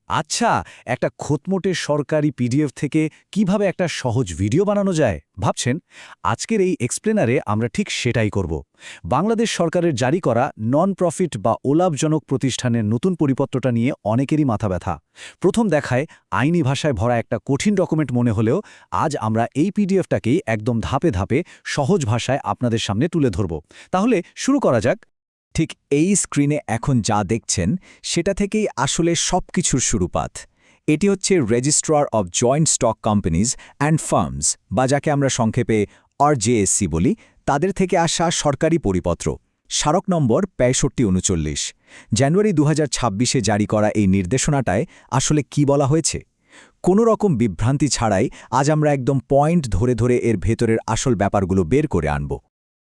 আচ্ছা, একটা খোতমোটে সরকারি পিডিএফ থেকে কিভাবে একটা সহজ ভিডিও বানানো যায় ভাবছেন? আজকের এই এক্সপ্লেনারে আমরা ঠিক সেটাই করব। বাংলাদেশ সরকারের জারি করা নন প্রফিট বা অলাভজনক প্রতিষ্ঠানের নতুন পরিপত্রটা নিয়ে অনেকেরই মাথা ব্যথা। প্রথম দেখায় আইনি ভাষায় ভরা একটা কঠিন ডকুমেন্ট মনে হলেও আজ আমরা এই পিডিএফটাকেই একদম ধাপে ধাপে সহজ ভাষায় আপনাদের সামনে তুলে ধরব। তাহলে শুরু করা যাক। ঠিক এই স্ক্রিনে এখন যা দেখছেন সেটা থেকেই আসলে সবকিছুর শুরুপাত। এটি হচ্ছে registrar of joint stock companies and firms, বা যাকে আমরা সংক্ষেপে RJSC বলি, তাদের থেকে আসা সরকারি পরিপত্র। স্মারক নম্বর 6539। জানুয়ারি 2026-এ জারি করা এই নির্দেশনাটায় আসলে কি বলা হয়েছে? কোনো রকম বিভ্রান্তি ছাড়াই আজ আমরা একদম পয়েন্ট ধরে ধরে এর ভেতরের আসল ব্যাপারগুলো বের করে আনব।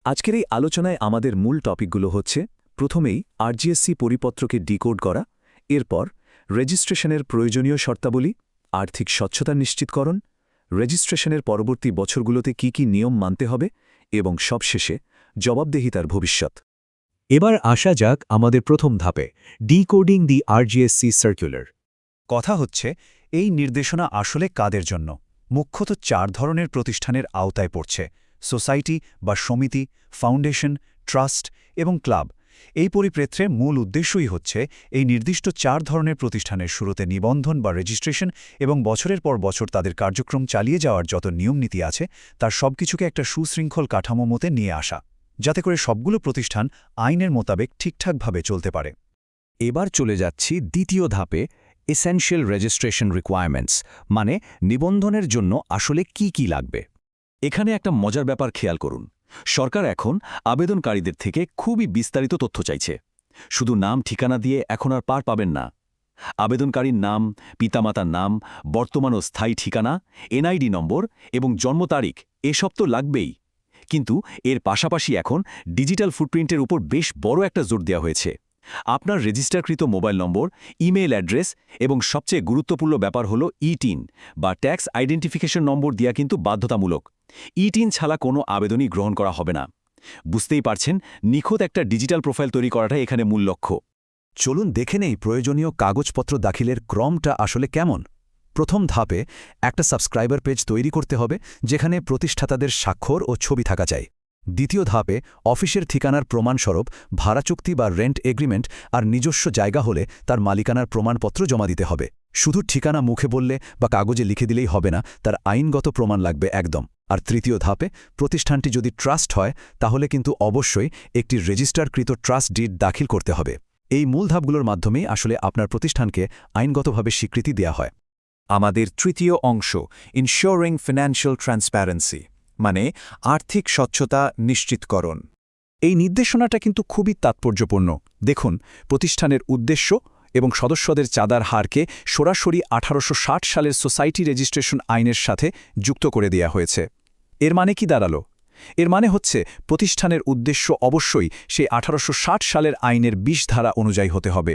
আজকের এই আলোচনায় আমাদের মূল টপিকগুলো হচ্ছে, প্রথমেই RJSC পরিপত্রকে ডিকোড করা, এরপর রেজিস্ট্রেশনের প্রয়োজনীয় শর্তাবলী, আর্থিক স্বচ্ছতা নিশ্চিতকরণ, রেজিস্ট্রেশনের পরবর্তী বছরগুলোতে কি কি নিয়ম মানতে হবে এবং সবশেষে জবাবদেহিতার ভবিষ্যৎ। এবার আসা যাক আমাদের প্রথম ধাপে, ডিকোডিং দি RJSC সার্কুলার। কথা হচ্ছে, এই নির্দেশনা আসলে কাদের জন্য? মুখ্যত 4 ধরনের প্রতিষ্ঠানের আওতায় পড়ছে: সোসাইটি বা সমিতি, ফাউন্ডেশন, ট্রাস্ট এবং ক্লাব। এই পরিপ্রেক্ষে মূল উদ্দেশ্যই হচ্ছে এই নির্দিষ্ট 4 ধরনের প্রতিষ্ঠানের শুরুতে নিবন্ধন বা রেজিস্ট্রেশন এবং বছরের পর বছর তাদের কার্যক্রম চালিয়ে যাওয়ার যত নিয়মনীতি আছে তার সবকিছুকে একটা সুশৃঙ্খল কাঠামো মতে নিয়ে আসা, যাতে করে সবগুলো প্রতিষ্ঠান আইনের মোতাবেক ঠিকঠাকভাবে চলতে পারে। এবার চলে যাচ্ছি দ্বিতীয় ধাপে, এসেনশিয়াল রেজিস্ট্রেশন রিকোয়ারমেন্টস, মানে নিবন্ধনের জন্য আসলে কি কি লাগবে। এখানে একটা মজার ব্যাপার খেয়াল করুন। সরকার এখন আবেদনকারীদের থেকে খুবই বিস্তারিত তথ্য চাইছে। শুধু নাম ঠিকানা দিয়ে এখন আর পার পাবেন না। আবেদনকারীর নাম, পিতামাতার নাম, বর্তমান ও স্থায়ী ঠিকানা, NID নম্বর এবং জন্ম তারিখ এসব তো লাগবেই। কিন্তু এর পাশাপাশি এখন ডিজিটাল ফুটপ্রিন্টের উপর বেশ বড় একটা জোর দেওয়া হয়েছে। আপনার রেজিস্টারকৃত মোবাইল নম্বর, ইমেইল অ্যাড্রেস এবং সবচেয়ে গুরুত্বপূর্ণ ব্যাপার হল ইটিন বা ট্যাক্স আইডেন্টিফিকেশন নম্বর দেওয়া কিন্তু বাধ্যতামূলক। ইটিন ছাড়া কোনো আবেদনই গ্রহণ করা হবে না। বুঝতেই পারছেন, নিখুঁত একটা ডিজিটাল প্রোফাইল তৈরি করাটাই এখানে মূল লক্ষ্য। চলুন দেখে নেই প্রয়োজনীয় কাগজপত্র দাখিলের ক্রমটা আসলে কেমন। প্রথম ধাপে একটা সাবস্ক্রাইবার পেজ তৈরি করতে হবে, যেখানে প্রতিষ্ঠাতাদের স্বাক্ষর ও ছবি থাকা চাই। দ্বিতীয় ধাপে অফিসের ঠিকানার প্রমাণস্বরূপ ভাড়া চুক্তি বা রেন্ট এগ্রিমেন্ট, আর নিজস্ব জায়গা হলে তার মালিকানার প্রমাণপত্র জমা দিতে হবে। শুধু ঠিকানা মুখে বললে বা কাগজে লিখে দিলেই হবে না, তার আইনগত প্রমাণ লাগবে একদম। আর তৃতীয় ধাপে প্রতিষ্ঠানটি যদি ট্রাস্ট হয়, তাহলে কিন্তু অবশ্যই একটি রেজিস্টারকৃত ট্রাস্ট ডিড দাখিল করতে হবে। এই মূল ধাপগুলোর মাধ্যমেই আসলে আপনার প্রতিষ্ঠানকে আইনগতভাবে স্বীকৃতি দেয়া হয়। আমাদের তৃতীয় অংশ, ইনশিওরিং ফিনান্সিয়াল ট্রান্সপারেন্সি, মানে আর্থিক স্বচ্ছতা নিশ্চিতকরণ। এই নির্দেশনাটা কিন্তু খুবই তাৎপর্যপূর্ণ। দেখুন, প্রতিষ্ঠানের উদ্দেশ্য এবং সদস্যদের চাঁদার হারকে সরাসরি 1860 সালের সোসাইটি রেজিস্ট্রেশন আইনের সাথে যুক্ত করে দেয়া হয়েছে। এর মানে কি দাঁড়ালো? এর মানে হচ্ছে প্রতিষ্ঠানের উদ্দেশ্য অবশ্যই সেই 1860 সালের আইনের 20 ধারা অনুযায়ী হতে হবে,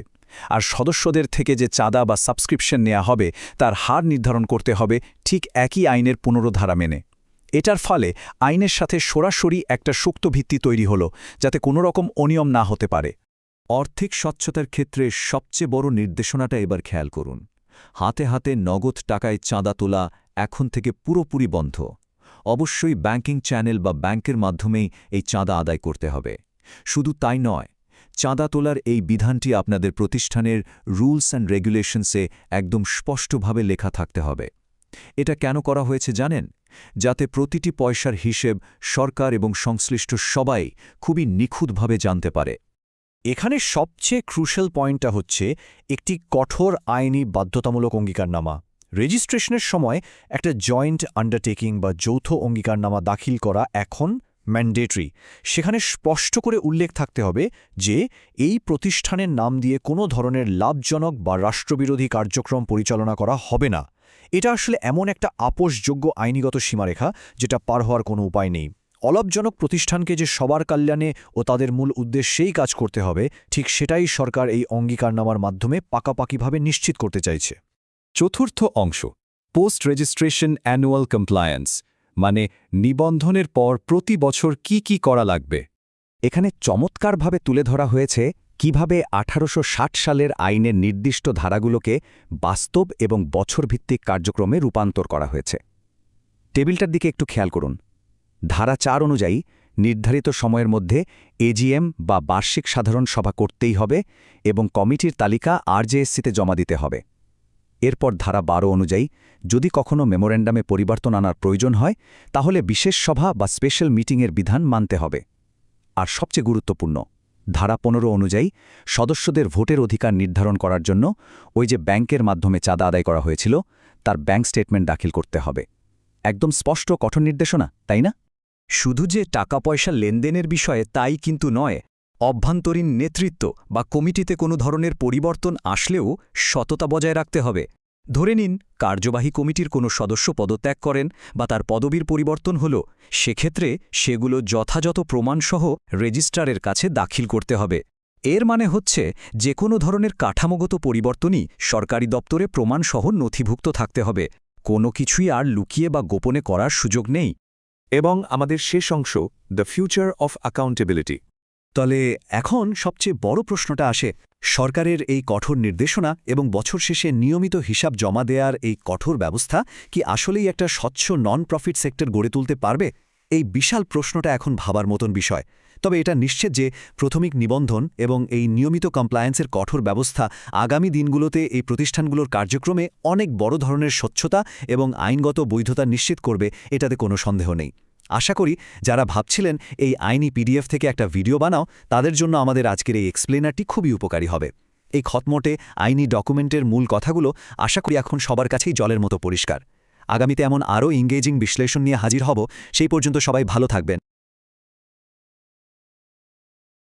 আর সদস্যদের থেকে যে চাঁদা বা সাবস্ক্রিপশন নেওয়া হবে তার হার নির্ধারণ করতে হবে ঠিক একই আইনের 15 ধারা মেনে। এটার ফলে আইনের সাথে সরাসরি একটা শক্ত ভিত্তি তৈরি হলো, যাতে কোনো রকম অনিয়ম না হতে পারে। আর্থিক স্বচ্ছতার ক্ষেত্রে সবচেয়ে বড় নির্দেশনাটা এবার খেয়াল করুন। হাতে হাতে নগদ টাকায় চাঁদা তোলা এখন থেকে পুরোপুরি বন্ধ। অবশ্যই ব্যাংকিং চ্যানেল বা ব্যাংকের মাধ্যমেই এই চাঁদা আদায় করতে হবে। শুধু তাই নয়, চাঁদা তোলার এই বিধানটি আপনাদের প্রতিষ্ঠানের রুলস অ্যান্ড রেগুলেশনসে একদম স্পষ্টভাবে লেখা থাকতে হবে। এটা কেন করা হয়েছে জানেন? যাতে প্রতিটি পয়সার হিসেব সরকার এবং সংশ্লিষ্ট সবাই খুবই নিখুঁতভাবে জানতে পারে। এখানে সবচেয়ে ক্রুশাল পয়েন্টটা হচ্ছে একটি কঠোর আইনি বাধ্যতামূলক অঙ্গীকারনামা। রেজিস্ট্রেশনের সময় একটা জয়েন্ট আন্ডারটেকিং বা যৌথ অঙ্গীকারনামা দাখিল করা এখন ম্যান্ডেটরি। সেখানে স্পষ্ট করে উল্লেখ থাকতে হবে যে এই প্রতিষ্ঠানের নাম দিয়ে কোনো ধরনের লাভজনক বা রাষ্ট্রবিরোধী কার্যক্রম পরিচালনা করা হবে না। এটা আসলে এমন একটা আপোষযোগ্য আইনিগত সীমারেখা যেটা পার হওয়ার কোনো উপায় নেই। অলাভজনক প্রতিষ্ঠানকে যে সবার কল্যাণে ও তাদের মূল উদ্দেশ্যেই কাজ করতে হবে, ঠিক সেটাই সরকার এই অঙ্গীকারনামার মাধ্যমে পাকাপাকিভাবে নিশ্চিত করতে চাইছে। চতুর্থ অংশ, পোস্ট রেজিস্ট্রেশন অ্যানুয়াল কমপ্লায়েন্স, মানে নিবন্ধনের পর প্রতি বছর কি কি করা লাগবে। এখানে চমৎকারভাবে তুলে ধরা হয়েছে কিভাবে 1860 সালের আইনের নির্দিষ্ট ধারাগুলোকে বাস্তব এবং বছরভিত্তিক কার্যক্রমে রূপান্তর করা হয়েছে। টেবিলটার দিকে একটু খেয়াল করুন। ধারা 4 অনুযায়ী নির্ধারিত সময়ের মধ্যে এজিএম বা বার্ষিক সাধারণ সভা করতেই হবে এবং কমিটির তালিকা আরজেএসসিতে জমা দিতে হবে। এরপর ধারা 12 অনুযায়ী যদি কখনো মেমোরেন্ডামে পরিবর্তন আনার প্রয়োজন হয় তাহলে বিশেষ সভা বা স্পেশাল মিটিংয়ের বিধান মানতে হবে। আর সবচেয়ে গুরুত্বপূর্ণ, ধারা 15 অনুযায়ী সদস্যদের ভোটের অধিকার নির্ধারণ করার জন্য ওই যে ব্যাংকের মাধ্যমে চাঁদা আদায় করা হয়েছিল তার ব্যাংক স্টেটমেন্ট দাখিল করতে হবে। একদম স্পষ্ট কঠোর নির্দেশনা, তাই না? শুধু যে টাকা পয়সা লেনদেনের বিষয়ে তাই কিন্তু নয়, অভ্যন্তরীণ নেতৃত্ব বা কমিটিতে কোনো ধরনের পরিবর্তন আসলেও সততা বজায় রাখতে হবে। ধরে নিন কার্যবাহী কমিটির কোনো সদস্য পদত্যাগ করেন বা তার পদবীর পরিবর্তন হল, সেক্ষেত্রে সেগুলো যথাযথ প্রমাণসহ রেজিস্ট্রারের কাছে দাখিল করতে হবে। এর মানে হচ্ছে যে কোনো ধরনের কাঠামোগত পরিবর্তনই সরকারি দপ্তরে প্রমাণসহ নথিভুক্ত থাকতে হবে। কোনো কিছুই আর লুকিয়ে বা গোপনে করার সুযোগ নেই। এবং আমাদের শেষ অংশ, দ্য ফিউচার অফ অ্যাকাউন্টেবিলিটি। তবে এখন সবচেয়ে বড় প্রশ্নটা আসে, সরকারের এই কঠোর নির্দেশনা এবং বছর শেষে নিয়মিত হিসাব জমা দেওয়ার এই কঠোর ব্যবস্থা কি আসলেই একটা স্বচ্ছ নন প্রফিট সেক্টর গড়ে তুলতে পারবে? এই বিশাল প্রশ্নটা এখন ভাবার মতন বিষয়। তবে এটা নিশ্চিত যে প্রাথমিক নিবন্ধন এবং এই নিয়মিত কমপ্লায়েন্সের কঠোর ব্যবস্থা আগামী দিনগুলোতে এই প্রতিষ্ঠানগুলোর কার্যক্রমে অনেক বড় ধরনের স্বচ্ছতা এবং আইনগত বৈধতা নিশ্চিত করবে, এটাতে কোনো সন্দেহ নেই। আশা করি যারা ভাবছিলেন এই আইনি পিডিএফ থেকে একটা ভিডিও বানাও, তাদের জন্য আমাদের আজকের এই এক্সপ্লেনারটি খুবই উপকারী হবে। এই খতমোটে আইনি ডকুমেন্টের মূল কথাগুলো আশা করি এখন সবার কাছেই জলের মতো পরিষ্কার। আগামীতে এমন আরও ইংগেজিং বিশ্লেষণ নিয়ে হাজির হব। সেই পর্যন্ত সবাই ভালো থাকবেন।